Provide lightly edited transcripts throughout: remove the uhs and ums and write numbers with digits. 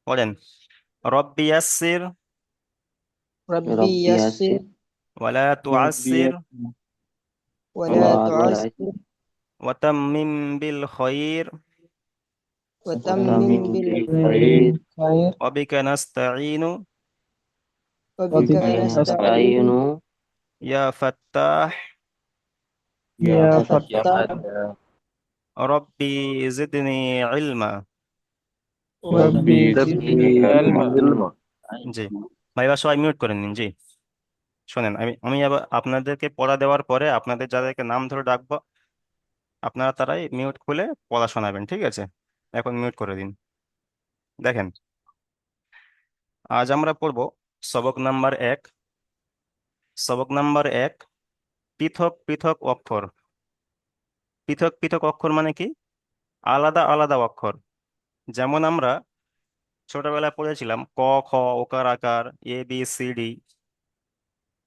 পড়েন। রব্বি ইয়াসসির ربي ربي يسر يسر ওয়ালা ربي তুআসসির ولا ولا تعسر تعسر ওয়াতাম্মিম বিল খায়র وتمم وتمم بالخير بالخير بالخير ওয়াবিকা নাস্তাঈনু وبك وبك وبك نستعين نستعين نستعين ইয়া ফাত্তাহ يا يا يا يا فتاح فتاح فتاة. রব্বি জিদনি ইলমা। ربي ربي ربي زدني زدني علما. علما। জি ভাই, এবার সবাই মিউট করে নিন। জি শোনেন, আমি আমি আবার আপনাদেরকে পড়া দেওয়ার পরে আপনাদের যাদেরকে নাম ধরে ডাকবো আপনারা তারাই মিউট খুলে পড়া শোনাবেন, ঠিক আছে? এখন মিউট করে দিন। দেখেন, আজ আমরা পড়ব সবক নাম্বার 1। সবক নাম্বার 1, পৃথক পৃথক অক্ষর। পৃথক পৃথক অক্ষর মানে কি? আলাদা আলাদা অক্ষর। যেমন আমরা ছোটবেলায় পড়েছিলাম ক, খ, ওকার আকার, এ বি সি ডি,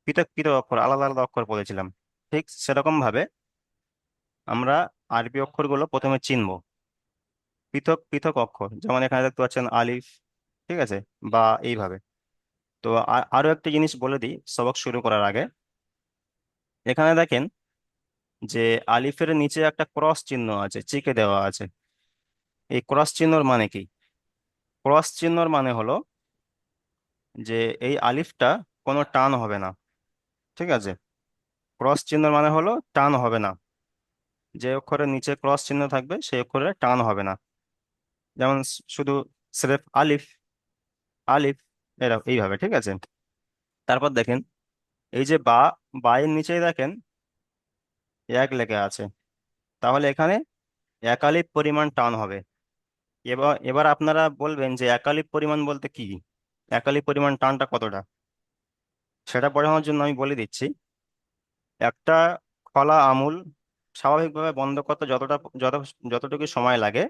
পৃথক পৃথক অক্ষর, আলাদা আলাদা অক্ষর পড়েছিলাম। ঠিক সেরকম ভাবে আমরা আরবি অক্ষরগুলো প্রথমে চিনব। পৃথক পৃথক অক্ষর, যেমন এখানে দেখতে পাচ্ছেন আলিফ, ঠিক আছে, বা এইভাবে। তো আরো একটা জিনিস বলে দিই সবক শুরু করার আগে। এখানে দেখেন যে আলিফের নিচে একটা ক্রস চিহ্ন আছে, চিকে দেওয়া আছে। এই ক্রস চিহ্নর মানে কি? ক্রস চিহ্নর মানে হলো যে এই আলিফটা কোনো টান হবে না, ঠিক আছে? ক্রস চিহ্নর মানে হলো টান হবে না। যে অক্ষরের নিচে ক্রস চিহ্ন থাকবে সেই অক্ষরে টান হবে না। যেমন শুধু স্রেফ আলিফ, আলিফ, এরা এইভাবে, ঠিক আছে? তারপর দেখেন এই যে বা, এর নিচেই দেখেন এক লেগে আছে, তাহলে এখানে একালিপ পরিমাণ টান হবে। এবার এবার আপনারা বলবেন যে একালিপ পরিমাণ বলতে কি, একালিপ পরিমাণ টানটা কতটা, সেটা বোঝানোর জন্য আমি বলে দিচ্ছি। একটা খলা আমুল স্বাভাবিকভাবে বন্ধ করতে যত যতটুকু সময় লাগে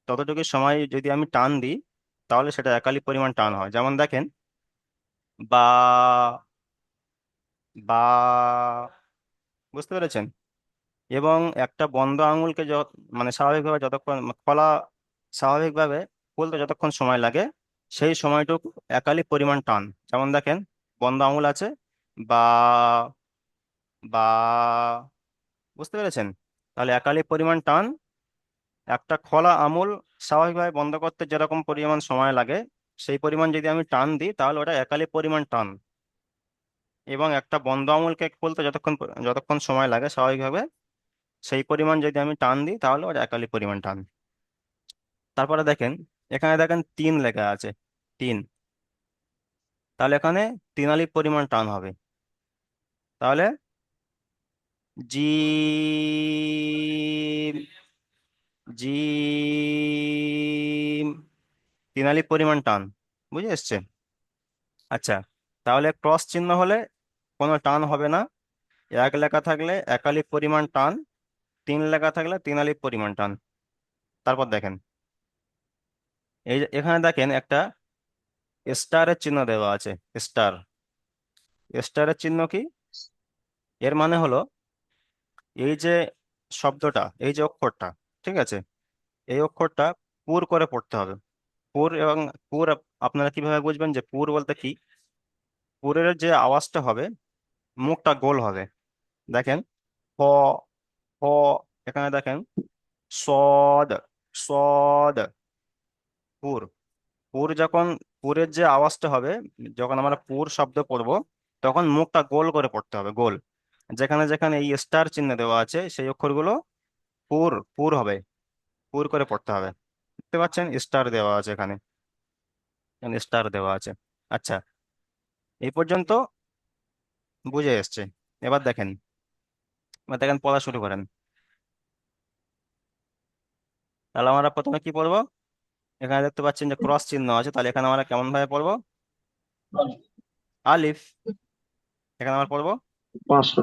ততটুকু সময় যদি আমি টান দিই তাহলে সেটা একালিপ পরিমাণ টান হয়। যেমন দেখেন বা, বা, বুঝতে পেরেছেন? এবং একটা বন্ধ আঙুলকে মানে স্বাভাবিকভাবে যতক্ষণ খোলা, স্বাভাবিকভাবে খুলতে যতক্ষণ সময় লাগে সেই সময়টুকু একালি পরিমাণ টান। যেমন দেখেন বন্ধ আঙুল আছে, বা, বা, বুঝতে পেরেছেন? তাহলে একালি পরিমাণ টান, একটা খোলা আমুল স্বাভাবিকভাবে বন্ধ করতে যেরকম পরিমাণ সময় লাগে সেই পরিমাণ যদি আমি টান দিই তাহলে ওটা একালি পরিমাণ টান। এবং একটা বন্ধ আঙুলকে খুলতে যতক্ষণ সময় লাগে স্বাভাবিকভাবে সেই পরিমাণ যদি আমি টান দিই তাহলে ওটা একালি পরিমাণ টান। তারপরে দেখেন এখানে দেখেন তিন লেখা আছে, তিন, তাহলে এখানে তিন আলিফ পরিমাণ টান হবে। তাহলে জিম, জিম, তিন আলিফ পরিমাণ টান। বুঝে এসছে? আচ্ছা, তাহলে ক্রস চিহ্ন হলে কোনো টান হবে না। এক লেখা থাকলে এক আলিফ পরিমাণ টান, তিন লেখা থাকলে তিন আলিফ পরিমাণ টান। তারপর দেখেন এই যে এখানে দেখেন একটা স্টারের চিহ্ন দেওয়া আছে, স্টার। স্টারের চিহ্ন কি? এর মানে হলো এই যে শব্দটা, এই যে অক্ষরটা, ঠিক আছে, এই অক্ষরটা পুর করে পড়তে হবে। পুর এবং পুর আপনারা কিভাবে বুঝবেন যে পুর বলতে কি? পুরের যে আওয়াজটা হবে, মুখটা গোল হবে। দেখেন হ, হ, এখানে দেখেন সদ, সদ, পুর। পুর যখন, পুরের যে আওয়াজটা হবে যখন আমরা পুর শব্দ পড়বো তখন মুখটা গোল করে পড়তে হবে, গোল। যেখানে যেখানে এই স্টার চিহ্ন দেওয়া আছে সেই অক্ষরগুলো পুর, পুর হবে, পুর করে পড়তে হবে। দেখতে পাচ্ছেন স্টার দেওয়া আছে এখানে, এখানে স্টার দেওয়া আছে। আচ্ছা, এই পর্যন্ত বুঝে এসছে। এবার দেখেন, এবার দেখেন পড়া শুরু করেন। তাহলে আমরা প্রথমে কি পড়বো? এখানে দেখতে পাচ্ছেন যে ক্রস চিহ্ন আছে, তাহলে এখানে আমরা কেমন ভাবে পড়বো? আলিফ, এখানে আমরা পড়বো 500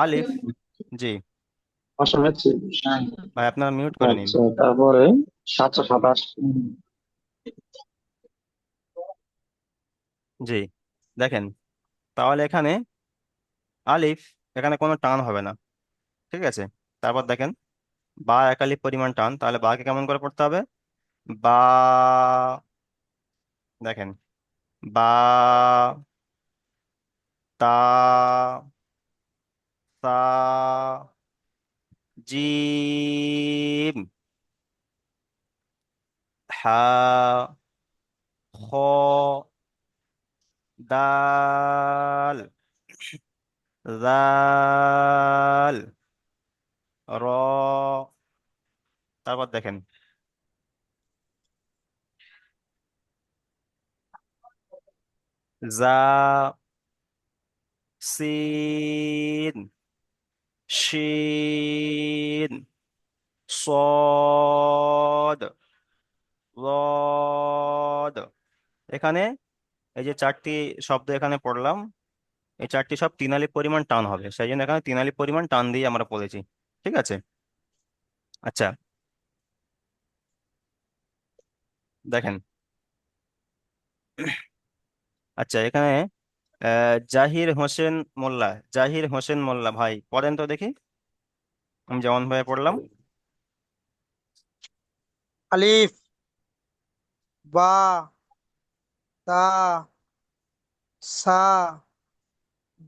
আলিফ। জি 500 হচ্ছে। ভাই, আপনারা মিউট করে নিন। আচ্ছা, তারপরে 727। জি দেখেন, তাহলে এখানে আলিফ, এখানে কোনো টান হবে না, ঠিক আছে? তারপর দেখেন বা একালিফ পরিমাণ টান, তাহলে বাকে কেমন করে পড়তে হবে? বা, দেখেন, বা, তা, সা, জিম, হা, খ, দাল, জাল, র, তারপর দেখেন, জা, সিন, শিন, সদ, লদ। এখানে এই যে চারটি শব্দ এখানে পড়লাম, এই চারটি সব তিনালি পরিমাণ টান হবে, সেই জন্য এখানে তিনালি পরিমাণ টান দিয়ে আমরা পড়েছি। ঠিক আছে। আচ্ছা, দেখেন, আচ্ছা এখানে জাহির হোসেন মোল্লা, জাহির হোসেন মোল্লা ভাই পড়েন তো দেখি, আমি যেমন ভাবে পড়লাম। আলিফ, বা, তা, সা,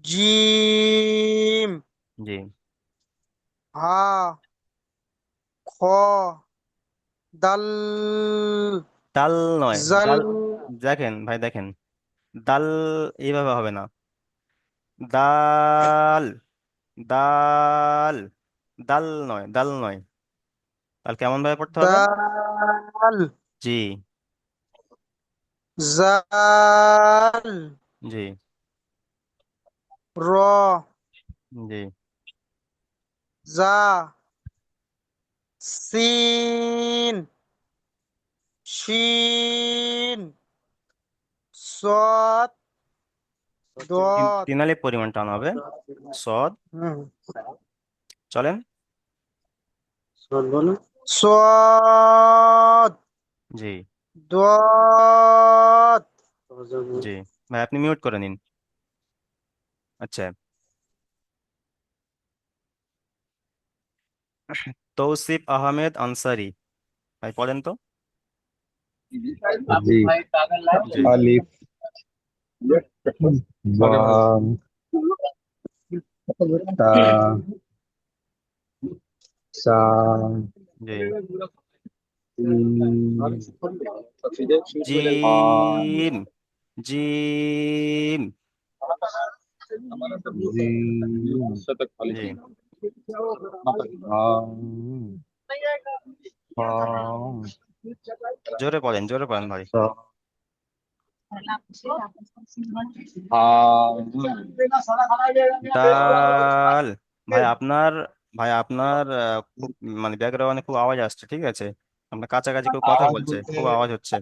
জিম, জি। হা, খ, দাল, দাল নয়, জাল, দাল, দেখেন ভাই দেখেন, দাল এইভাবে হবে না, দাল, দাল, দাল নয়, দাল নয়, তাহলে কেমন ভাবে পড়তে হবে? দাল, জি। জাল, জি। র, জি। জা, সিন, শিন, সদ, দদ, তিনালি পরিমাণ টান হবে, সদ। হুম, চলেন। সদ বলো, সদ, জি। দদ, জি। ভাই আপনি মিউট করে নিন। আচ্ছা, তৌসিফ আহমেদ আনসারি ভাই পড়েন তো। জি। জি। আলিফ, বা, তা, সা, জি। জিম, হা, জিম, জিম, জিম, জি। হা, হা, জোরে পড়েন ভাই। সা, হা, ডাল। ভাই আপনার, খুব মানে ব্যাকগ্রাউন্ডে খুব আওয়াজ আসছে, ঠিক আছে? আপনার কাছাকাছি কেউ কথা আওয়াজ বলছে, বলতে খুব আওয়াজ হচ্ছে।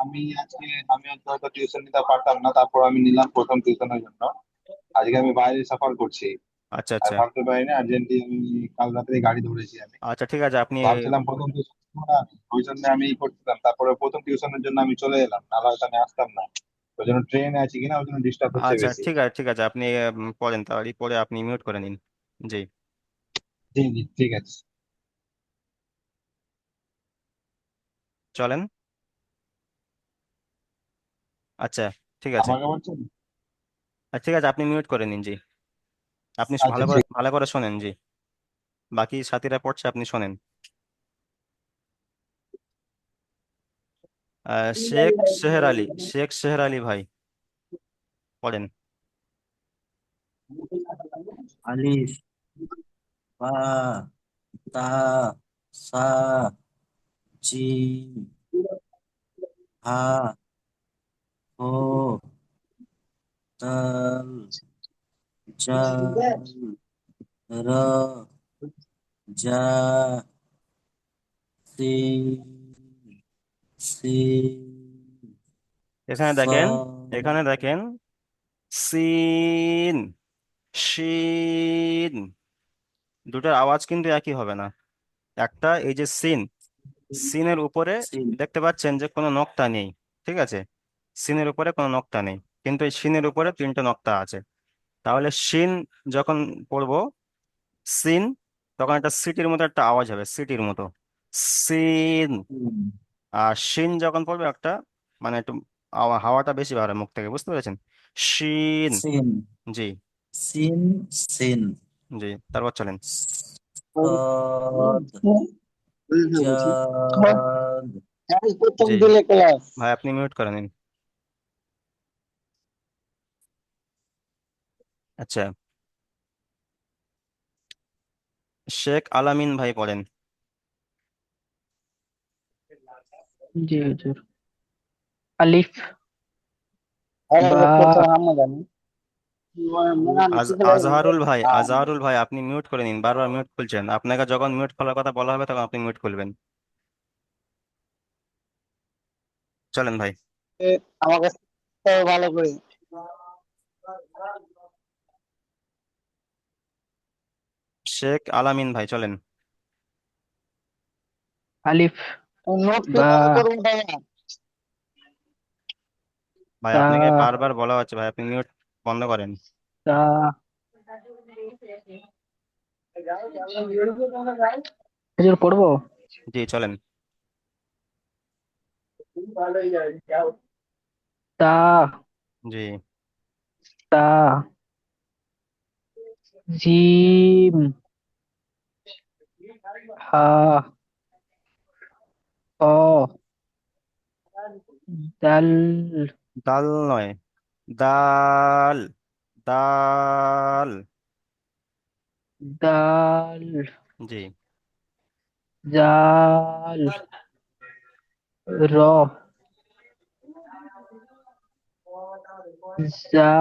আমি আজকে আমি হয়তো টিউশন নিতে পারতাম না, তারপর আমি নিলাম প্রথম টিউশনের জন্য। আজকে আমি বাইরে সফর করছি। আচ্ছা, আর আচ্ছা। ভাবতে পারি না আর্জেন্টলি আমি কাল রাতে গাড়ি ধরেছি আমি। আচ্ছা ঠিক আছে, আপনি ভাবছিলাম প্রথম টিউশন না আমি, ওই জন্য আমি করছিলাম, তারপরে প্রথম টিউশনের জন্য আমি চলে এলাম, নাহলে হয়তো আমি আসতাম না। ওই জন্য ট্রেনে আছি কিনা, ওই জন্য ডিস্টার্ব হচ্ছে আচ্ছা বেশি। ঠিক আছে, ঠিক আছে, আপনি পড়েন, তাহলে পরে আপনি মিউট করে নিন। জি। জি জি, ঠিক আছে। চলেন। আচ্ছা ঠিক আছে। আমাকে বলছেন? ঠিক আছে, আপনি মিউট করে নিন। জি। আপনি আচ্ছা ঠিক। ভালো করে শোনেন। জি। বাকি সাথীরা পড়ছে, আপনি শোনেন। শেখ সেহের আলী, শেখ সেহের আলী ভাই পড়েন। আলিফ, বা, তা, সা, জিম, হা, হ, দাল, জাল, র, জা, সিন, শিন, এখানে দেখেন, সদ, এখানে দেখেন, সিন, শিন, দুটোর আওয়াজ কিন্তু একই হবে না। একটা এই যে সিন, সিনের উপরে সিন। দেখতে পাচ্ছেন যে কোনো নক্তা নেই, ঠিক আছে? সিনের উপরে কোনো নক্তা নেই, কিন্তু এই সিনের উপরে তিনটে নক্তা আছে। তাহলে শিন যখন পড়বো, সিন, তখন একটা সিটির মতো একটা আওয়াজ হবে, সিটির মতো, সিন। হুম, আর শিন যখন পড়বে একটা, মানে একটু হাওয়াটা বেশি বার হয় মুখ থেকে, বুঝতে পেরেছেন? শিন। সিন, জি। সিন, সিন, জি, তারপর চলেন। সদ, জাদ, প্রথম জি দিলে ক্লাস। ভাই, আপনি মিউট করে নিন। আচ্ছা, শেখ আলামিন ভাই পড়েন। জি হুজুর। আলিফ, আরে বা, লোকটা তো আমরা জানি। আজহারুল ভাই আপনি মিউট করে নিন, বারবার মিউট খুলছেন। আপনাকে যখন মিউট খোলার কথা বলা হবে তখন আপনি মিউট খুলবেন। চলেন ভাই। আমার কাছে ভালো করে শেখ আলামিন ভাই চলেন। আলিফ, নোট বা, কিভাবে করবো ভাইয়া? ভাই তা, আপনাকে বারবার বলা হচ্ছে ভাই, আপনি মিউট বন্ধ করেন। তা, হুজুর পড়বো? জি চলেন। তা, জি। তা, জিম, হা, খ, দাল, দাল নয়, দাল, দাল। দাল, জি। জাল, র, জা,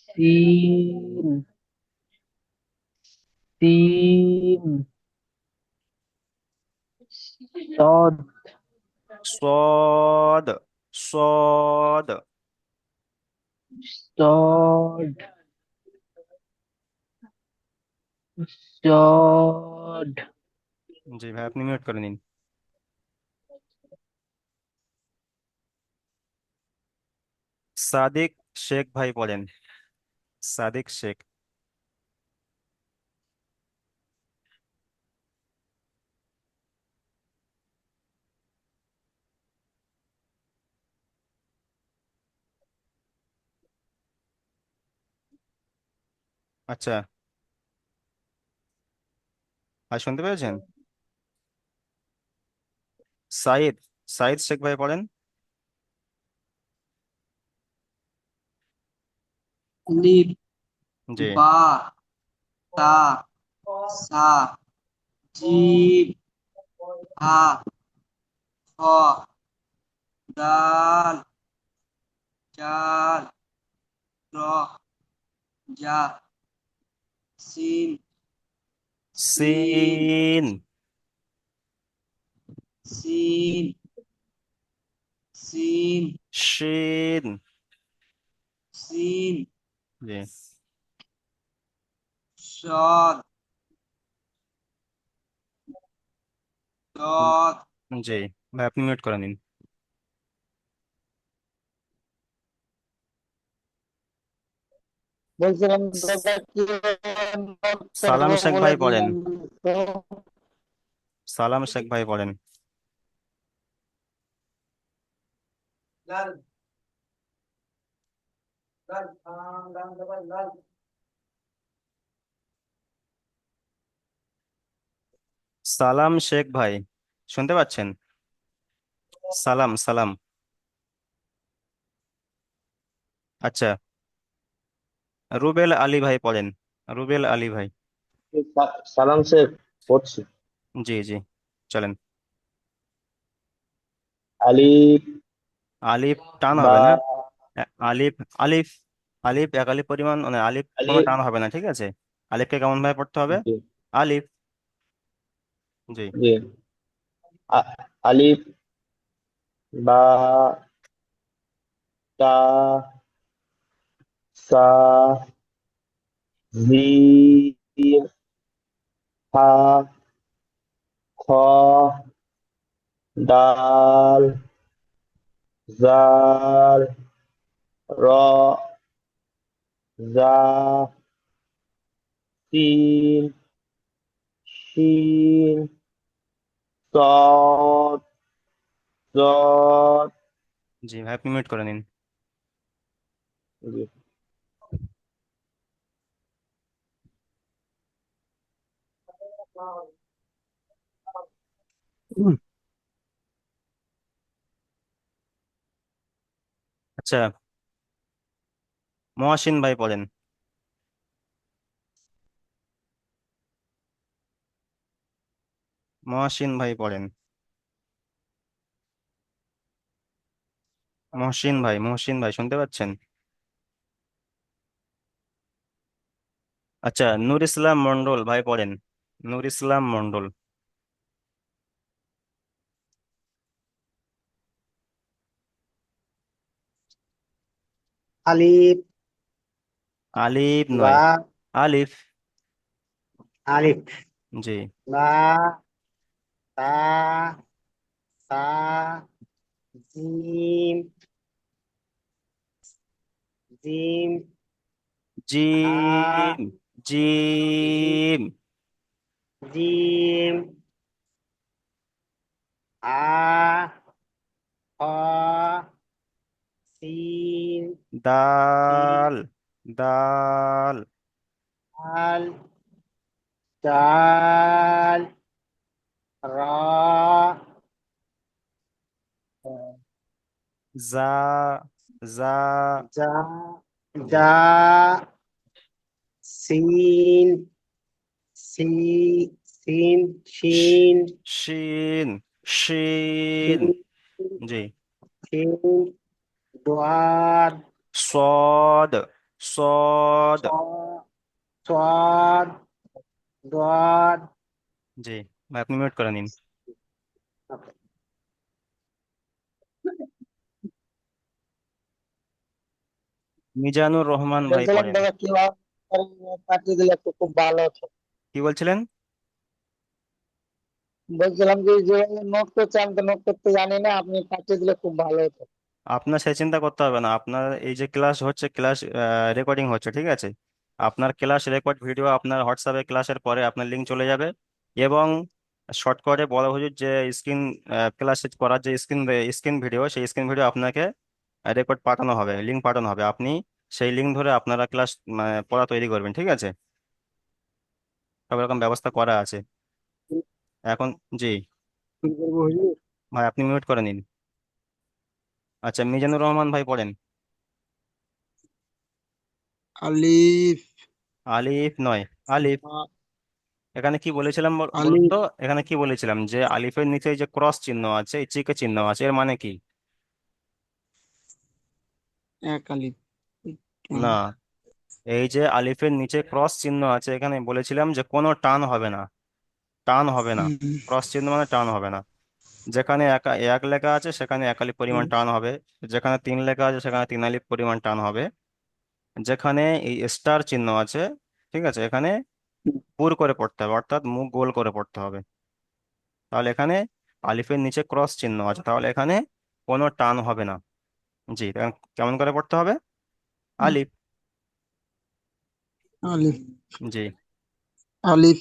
সিন, সিন, সদ, সদ, সদ। সড, সড, জি ভাই, আপনি মিউট করে নিন। সাদিক শেখ ভাই পড়েন। সাদিক শেখ। আচ্ছা, ভাই শুনতে পেরেছেন? সাইদ, সাইদ শেখ ভাই পড়েন। আলিফ, জি। বা, তা, সা, জিম, হা, খ, দাল, জাল, র, জা, সিন, সিন, সিন। সিন, সিন, শিন। সিন, জি। সদ, দদ, জি ভাই, আপনি মিউট করে নিন। বলছিলাম দাদা কি নোট সালাম করবো শেখ বলে ভাই পড়েন। দিলাম তো। সালাম শেখ ভাই পড়েন। সালাম শেখ ভাই শুনতে পাচ্ছেন? সালাম, সালাম। আচ্ছা, রুবেল আলী ভাই পড়েন। রুবেল আলী ভাই। সালাম শেখ পড়ছি। জি জি, চলেন। আলিফ, আলিফ টান বা, হবে না। আলিফ, আলিফ, আলিফ এক আলিফ পরিমাণ, মানে আলিফ কোনো আলিফ, টান হবে না, ঠিক আছে? আলিফকে কেমন ভাবে পড়তে হবে? জি, আলিফ। জি। জি, আলিফ, বা, তা, সা, জিম, হা, খ, দাল, জাল, র, জা, সিন, শিন, সদ, জদ। জি ভাই, আপনি মিউট করে নিন। জি। আচ্ছা, মহাসিন ভাই পড়েন। মহাসিন ভাই পড়েন। মহসিন ভাই শুনতে পাচ্ছেন? আচ্ছা, নূর ইসলাম মন্ডল ভাই পড়েন। নূর ইসলাম মন্ডল। আলিফ, আলিফ বা, নয়, আলিফ। আলিফ, জি। বা, তা, সা, জিম, জিম, হা, জিম, জিম, জিম, জিম, আ, খ, সিন, সিন, দাল, দাল, দাল, ডাল, রা, জা, জা, জা, জি, জা, সিন, সি, সিন, শ- শিন, শিন, শিন, শিন, জি, শিন, দোয়াদ, সদ, সদ, সোয়াদ, দোয়াদ। জি ভাই, আপনি মিউট করে নিন। মিজানুর রহমান ভাই বলছিলাম পড়েন। দাদা কিভাবে পাঠিয়ে দিলে একটু খুব ভালো হতো। কি বলছিলেন? বলছিলাম যে যেভাবে নোট করছে আমি তো নোট করতে জানি না, আপনি পাঠিয়ে দিলে খুব ভালো হতো। আপনার সে চিন্তা করতে হবে না। আপনার এই যে ক্লাস হচ্ছে, ক্লাস রেকর্ডিং হচ্ছে, ঠিক আছে? আপনার ক্লাস রেকর্ড ভিডিও আপনার হোয়াটসঅ্যাপে ক্লাসের পরে আপনার লিঙ্ক চলে যাবে। এবং শর্টকাটে বলা হুজুর যে স্ক্রিন ক্লাসে করার যে স্ক্রিন ভিডিও, সেই স্ক্রিন ভিডিও আপনাকে রেকর্ড পাঠানো হবে, লিঙ্ক পাঠানো হবে। আপনি সেই লিঙ্ক ধরে আপনারা ক্লাস পড়া তৈরি করবেন, ঠিক আছে? সব রকম ব্যবস্থা করা আছে এখন। জি কি করবো হুজুর? ভাই, আপনি মিউট করে নিন। আচ্ছা, মিজানুর রহমান ভাই পড়েন। আলিফ, আলিফ নয়, আলিফ। এখানে কি বলেছিলাম বলুন আলিফ, তো? এখানে কি বলেছিলাম যে আলিফের নিচে এই যে ক্রস চিহ্ন আছে, এই চিকে চিহ্ন আছে, এর মানে কি? এক আলিফ, না, এই যে আলিফের নিচে ক্রস চিহ্ন আছে, এখানে বলেছিলাম যে কোনো টান হবে না, টান হবে না। ক্রস চিহ্ন মানে টান হবে না। যেখানে এক লেখা আছে সেখানে এক আলিফ পরিমাণ টান হবে। যেখানে তিন লেখা আছে সেখানে তিন আলিফ পরিমাণ টান হবে। যেখানে এই স্টার চিহ্ন আছে, ঠিক আছে, এখানে পুর করে পড়তে হবে, অর্থাৎ মুখ গোল করে পড়তে হবে। তাহলে এখানে আলিফের নিচে ক্রস চিহ্ন আছে, তাহলে এখানে কোনো টান হবে না। জি, এখন কেমন করে পড়তে হবে? আলিফ। আলিফ, জি, আলিফ,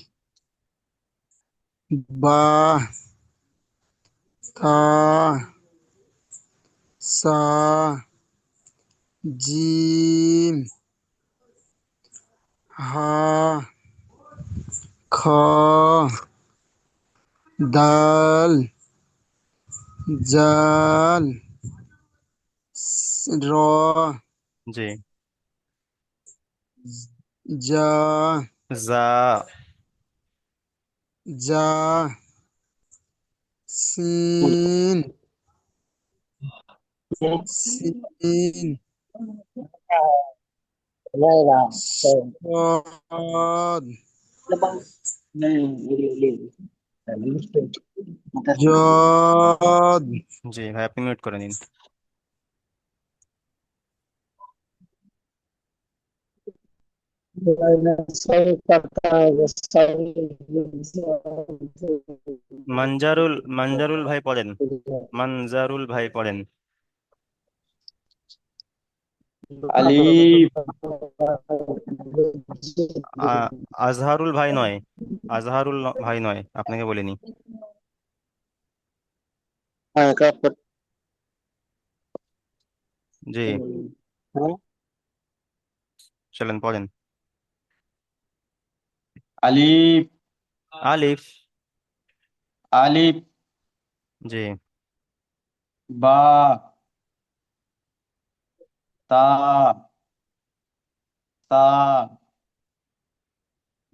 বা, তা, সা, জিম, হা, খ, দাল, জাল, র, জি, জা, জা, জা, সিন, সিন, صاد جاد জি ভাই, আপনি মিউট করে নিন। মানজারুল ভাই পড়েন। মানজারুল ভাই পড়েন। আলিফ। আ- আজহারুল ভাই নয়, ভাই নয়, আপনাকে বলিনি। হ্যাঁ, জি, হ্যাঁ, চলেন পড়েন। আলিফ আলিফ। আলিফ জি, বা তা তা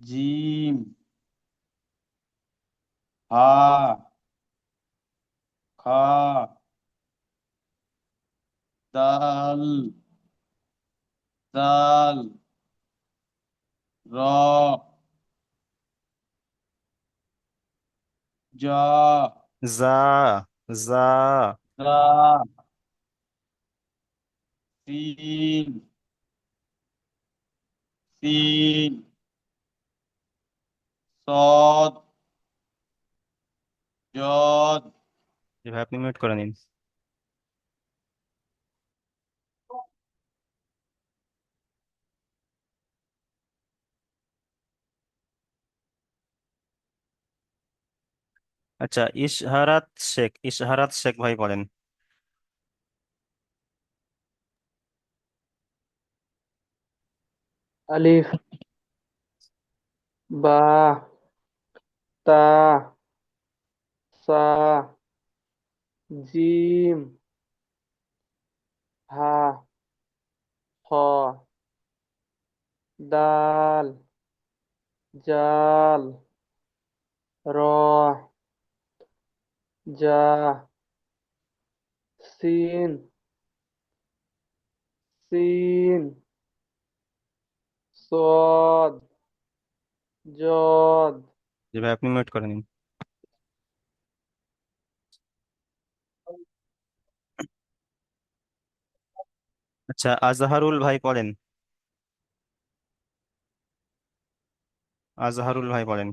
জিম হা খা দাল দাল র জা জা। জা। রা সিন সিন সদ জদ জি ভাই, আপনি মিউট করে নিন। আচ্ছা, ইশহারাত শেখ। ইশহারাত শেখ ভাই বলেন। আলিফ, বা, তা, সা, জিম, হা, খ, দাল, জাল, র, জা, সিন, সিন, সদ, জদ। জি ভাই, আপনি মিউট করে নিন। আচ্ছা, আজহারুল ভাই পড়েন। আজহারুল ভাই পড়েন।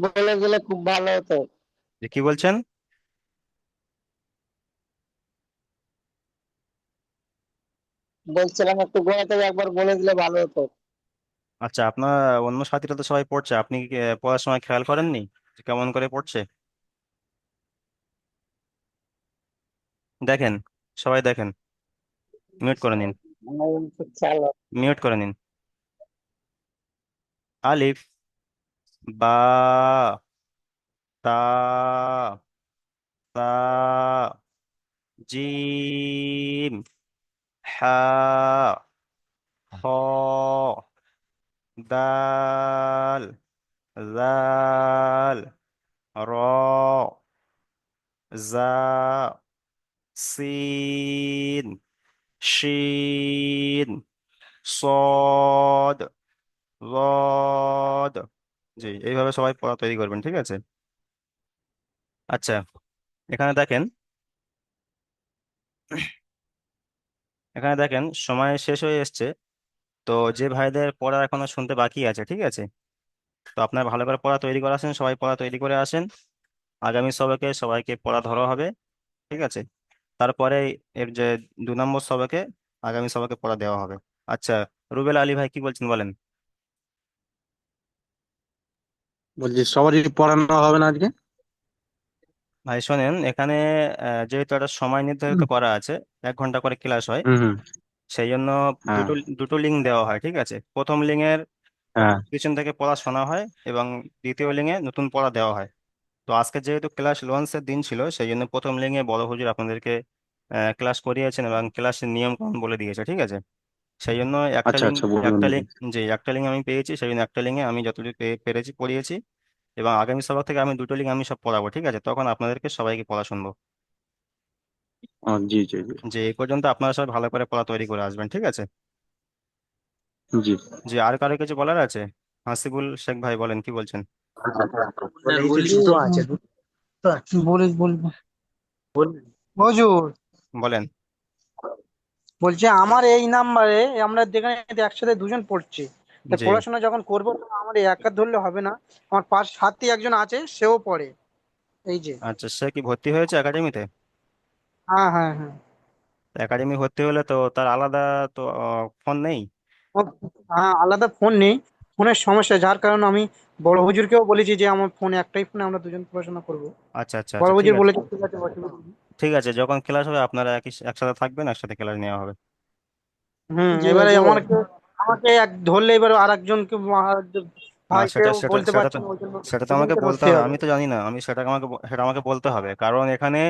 বলে গেলে খুব ভালো হতো। যে কি বলছেন? বলছিলাম একটু গোড়া থেকে একবার বলে দিলে ভালো হতো। আচ্ছা, আপনার অন্য সাথীরা তো সবাই পড়ছে, আপনি কি পড়ার সময় খেয়াল করেননি যে কেমন করে পড়ছে? দেখেন, সবাই দেখেন। মিউট করে নিন। চালো। মিউট করে নিন। আলিফ, বা, তা, সা, জিম, হা, খ, দাল, জাল, র, জা, সিন, শিন, সদ, লদ। জি, এইভাবে সবাই পড়া তৈরি করবেন, ঠিক আছে? আচ্ছা, এখানে দেখেন। এখানে দেখেন সময় শেষ হয়ে এসছে। তো যে ভাইদের পড়া এখনো শুনতে বাকি আছে, ঠিক আছে, তো আপনার ভালো করে পড়া তৈরি করে আসেন, সবাই পড়া তৈরি করে আসেন। আগামী সবাইকে সবাইকে পড়া ধরা হবে, ঠিক আছে? তারপরে এর যে 2 নম্বর সবাইকে আগামী সবাইকে পড়া দেওয়া হবে। আচ্ছা, রুবেল আলী ভাই কি বলছেন বলেন। বলছি সবারই পড়ানো হবে না আজকে? ভাই শোনেন, এখানে যেহেতু একটা সময় নির্ধারিত হুম করা আছে, 1 ঘন্টা করে ক্লাস হয়, হুম। সেই জন্য হ্যাঁ দুটো দুটো লিঙ্ক দেওয়া হয়, ঠিক আছে? প্রথম লিঙ্কের হ্যাঁ। পিছন থেকে পড়া শোনা হয় এবং দ্বিতীয় লিঙ্কে নতুন পড়া দেওয়া হয়। তো আজকে যেহেতু ক্লাস লঞ্চের দিন ছিল, সেই জন্য প্রথম লিঙ্কে বড় হুজুর আপনাদেরকে ক্লাস করিয়েছেন এবং ক্লাসের নিয়ম কানুন বলে দিয়েছে, ঠিক আছে? সেই জন্য একটা আচ্ছা লিঙ্ক আচ্ছা, বুঝলাম একটা লিঙ্ক বুঝলাম। যে একটা লিঙ্ক আমি পেয়েছি, সেই জন্য একটা লিঙ্কে আমি যতটুকু পেরেছি পড়িয়েছি। এবং আগামী সপ্তাহ থেকে আমি দুটো লিঙ্ক আমি সব পড়াবো, ঠিক আছে? তখন আপনাদেরকে সবাইকে পড়া শুনবো। ও জি জি জি। যে এই পর্যন্ত আপনারা সবাই ভালো করে পড়া তৈরি করে আসবেন, ঠিক আছে? জি। যে আর কারো কিছু বলার আছে? হাসিবুল শেখ ভাই বলেন, কি বলছেন? বলিস বলবো হুজুর, বলেন। বলছে আমার এই নাম্বারে আমরা যেখানে একসাথে দুজন পড়ছি, তাই জি। পড়াশোনা যখন করবো তখন আমার এই একা ধরলে হবে না, আমার পাশ সাথে একজন আছে সেও পড়ে, এই যে। আচ্ছা, সে কি ভর্তি হয়েছে একাডেমিতে? হ্যাঁ হ্যাঁ হ্যাঁ। একাডেমি ভর্তি হলে তো তার আলাদা তো ফোন নেই? ও, হ্যাঁ আলাদা ফোন নেই, ফোনের সমস্যা, যার কারণে আমি বড় হুজুরকেও বলেছি যে আমার ফোনে, একটাই ফোনে আমরা দুজন পড়াশোনা করবো। আচ্ছা আচ্ছা বড় আচ্ছা, ঠিক হুজুর আছে। বলেছে ঠিক আছে, অসুবিধা নেই। ঠিক আছে, যখন ক্লাস হবে আপনারা একসাথে থাকবেন, একসাথে ক্লাস নেওয়া হবে। জি এবারে হুজুর। আমাকে আমাকে এক ধরলে এবার আর একজনকে না, সেটা ভাইকেও সেটা বলতে সেটা পারছি তো না, ওই জন্য সেটা তো আমাকে দুজনকে বলতে ধরতে হবে, হবে। আমি তো জানি না, সেটা আমাকে বলতে হবে, কারণ এখানে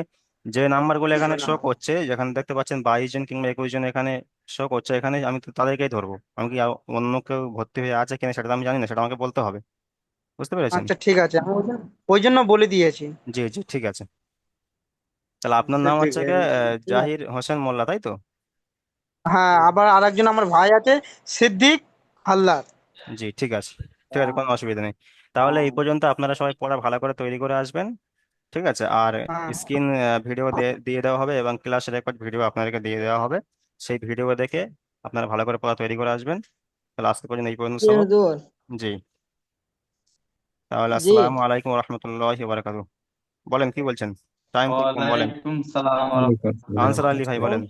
যে নাম্বারগুলো এখানে শো করছে, যেখানে দেখতে পাচ্ছেন 22 জন কিংবা 21 জন এখানে শো করছে, এখানে আমি তো তাদেরকেই ধরবো। আমি কি অন্য কেউ ভর্তি হয়ে আছে কিনা সেটা তো আমি জানি না, সেটা আমাকে বলতে হবে। বুঝতে পেরেছেন? আচ্ছা ঠিক আছে, আমি ওই জন্য বলে দিয়েছি। জি জি, ঠিক আছে। তাহলে আপনার আচ্ছা নাম ঠিক হচ্ছে আছে। গিয়ে জাহির হোসেন মোল্লা, তাই তো? হ্যাঁ, আবার আর একজন আমার ভাই আছে, সিদ্দিক হালদার। জি, ঠিক আছে। ঠিক আছে, কোনো অসুবিধা নেই। তাহলে এই পর্যন্ত আপনারা সবাই পড়া ভালো করে তৈরি করে আসবেন। ঠিক আছে। আর হ্যাঁ স্ক্রিন ভিডিও দিয়ে দেওয়া হবে এবং ক্লাস রেকর্ড ভিডিও আপনাদেরকে দিয়ে দেওয়া হবে। সেই ভিডিও দেখে আপনারা ভালো করে পড়া তৈরি করে আসবেন। তাহলে আজকে পর্যন্ত এই পর্যন্ত জি সব। হুজুর। জি, তাহলে জি। আসসালামু আলাইকুম রহমতুল্লাহি বারাকাতু। বলেন, কি বলছেন? টাইম খুব কম, বলেন। ওয়ালাইকুম সালাম ওয়া ওয়ালাইকুম আনসার আলী ভাই, আসসালাম। বলেন।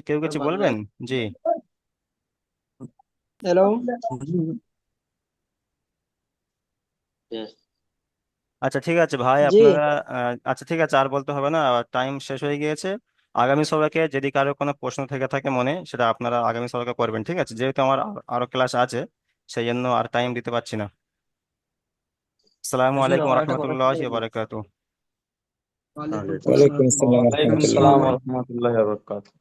কেউ কিছু বলবেন? জি। হ্যালো। আচ্ছা ঠিক আছে ভাই, জি। আপনারা আচ্ছা ঠিক আছে, আর বলতে হবে না, টাইম শেষ হয়ে গিয়েছে। আগামী সবাইকে যদি কারো কোনো প্রশ্ন থেকে থাকে মনে, সেটা আপনারা আগামী সবাইকে করবেন, ঠিক আছে? যেহেতু আমার আরো ক্লাস আছে, সেই জন্য আর টাইম দিতে পারছি না। আসসালামু হুজুর আলাইকুম আমার একটা কথা রহমতুল্লাহি বলবেন? বারাকাতু। ওয়ালাইকুম ওয়ালাইকুম আসসালাম। আসসালাম ওয়ালাইকুম রহমতুল্লাহ। সালাম ওয়া রাহমাতুল্লাহি ওয়া বারাকাতুহু।